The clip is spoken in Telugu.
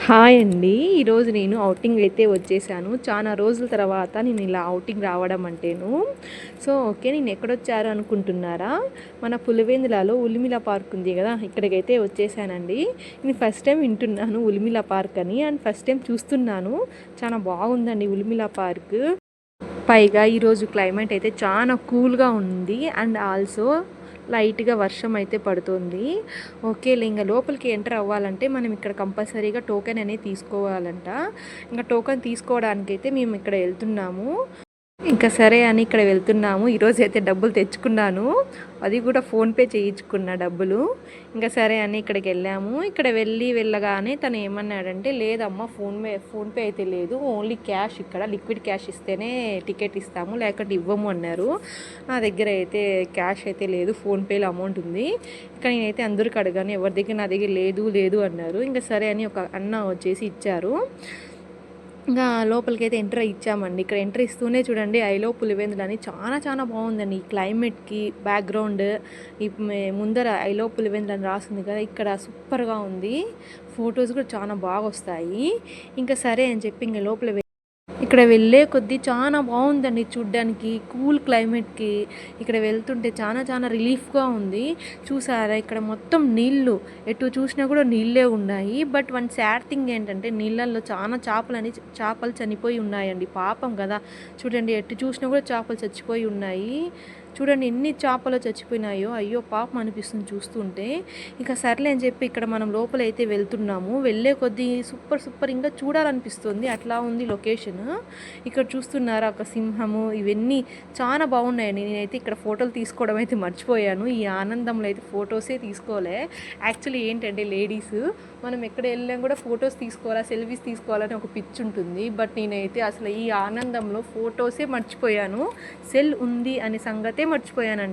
హాయ్ అండి. ఈరోజు నేను ఔటింగ్ అయితే వచ్చేసాను. చాలా రోజుల తర్వాత నేను ఇలా ఔటింగ్ రావడం అంటేను. ఓకే. నేను ఎక్కడొచ్చారు అనుకుంటున్నారా? మన పులివెందులలో ఉలిమిల పార్క్ ఉంది కదా! ఇక్కడికైతే వచ్చేసానండి. నేను ఫస్ట్ టైం వింటున్నాను ఉలిమిల పార్క్ అని. అండ్ ఫస్ట్ టైం చూస్తున్నాను. చాలా బాగుందండి ఉలిమిల పార్క్. పైగా ఈరోజు క్లైమేట్ అయితే చాలా కూల్గా ఉంది. అండ్ ఆల్సో లైట్గా వర్షం అయితే పడుతుంది. ఓకేలే, ఇంకా లోపలికి ఎంటర్ అవ్వాలంటే మనం ఇక్కడ కంపల్సరీగా టోకెన్ అనేది తీసుకోవాలంట. ఇంకా టోకెన్ తీసుకోవడానికైతే మేము ఇక్కడ వెళ్తున్నాము. ఇంకా సరే అని ఇక్కడ వెళ్తున్నాము. ఈరోజు అయితే డబ్బులు తెచ్చుకున్నాను, అది కూడా ఫోన్పే చేయించుకున్న డబ్బులు. ఇంకా సరే అని ఇక్కడికి వెళ్ళాము. ఇక్కడ వెళ్ళగానే తను ఏమన్నాడంటే, లేదమ్మా ఫోన్పే అయితే లేదు, ఓన్లీ క్యాష్, ఇక్కడ లిక్విడ్ క్యాష్ ఇస్తేనే టికెట్ ఇస్తాము, లేకపోతే ఇవ్వము అన్నారు. నా దగ్గర అయితే క్యాష్ అయితే లేదు, ఫోన్పేలో అమౌంట్ ఉంది. ఇక్కడ నేనైతే అందరికి అడిగాను, ఎవరి దగ్గర నా దగ్గర లేదు అన్నారు. ఇంకా సరే అని ఒక అన్న వచ్చేసి ఇచ్చారు. ఇంకా లోపలికి అయితే ఎంట్రీ ఇచ్చామండి. ఇక్కడ ఎంట్రీ ఇస్తూనే చూడండి ఐ లవ్ పులివెందులు అని చాలా బాగుందండి. ఈ క్లైమేట్కి బ్యాక్గ్రౌండ్ ఈ ముందర ఐ లవ్ పులివెందులు అని రాసింది కదా, ఇక్కడ సూపర్గా ఉంది. ఫొటోస్ కూడా చాలా బాగా వస్తాయి. ఇంకా సరే అని చెప్పి ఇంకా లోపల ఇక్కడ వెళ్ళే కొద్దీ చాలా బాగుందండి చూడ్డానికి. కూల్ క్లైమేట్కి ఇక్కడ వెళ్తుంటే చాలా రిలీఫ్గా ఉంది. చూసారా, ఇక్కడ మొత్తం నీళ్ళు, ఎటు చూసినా కూడా నీళ్ళే ఉన్నాయి. బట్ వన్ సాడ్ థింగ్ ఏంటంటే నీళ్ళల్లో చాలా చేపలు చనిపోయి ఉన్నాయండి. పాపం కదా, చూడండి ఎటు చూసినా కూడా చేపలు చచ్చిపోయి ఉన్నాయి. చూడండి ఎన్ని చేపలు చచ్చిపోయినాయో, అయ్యో పాపం అనిపిస్తుంది చూస్తుంటే. ఇంకా సర్లే అని చెప్పి ఇక్కడ మనం లోపలైతే వెళ్తున్నాము. వెళ్ళే కొద్దీ సూపర్ ఇంకా చూడాలనిపిస్తుంది, అట్లా ఉంది లొకేషన్. ఇక్కడ చూస్తున్నారా ఒక సింహము, ఇవన్నీ చాలా బాగున్నాయండి. నేనైతే ఇక్కడ ఫోటోలు తీసుకోవడం అయితే మర్చిపోయాను. ఈ ఆనందంలో అయితే ఫొటోసే తీసుకోలే. యాక్చువల్లీ ఏంటంటే లేడీస్ మనం ఎక్కడ వెళ్ళాం కూడా ఫొటోస్ తీసుకోవాలా, సెల్ఫీస్ తీసుకోవాలని ఒక పిచ్ ఉంటుంది. బట్ నేనైతే అసలు ఈ ఆనందంలో ఫొటోసే మర్చిపోయాను. సెల్ ఉంది అనే సంగతే మర్చిపోయానండి.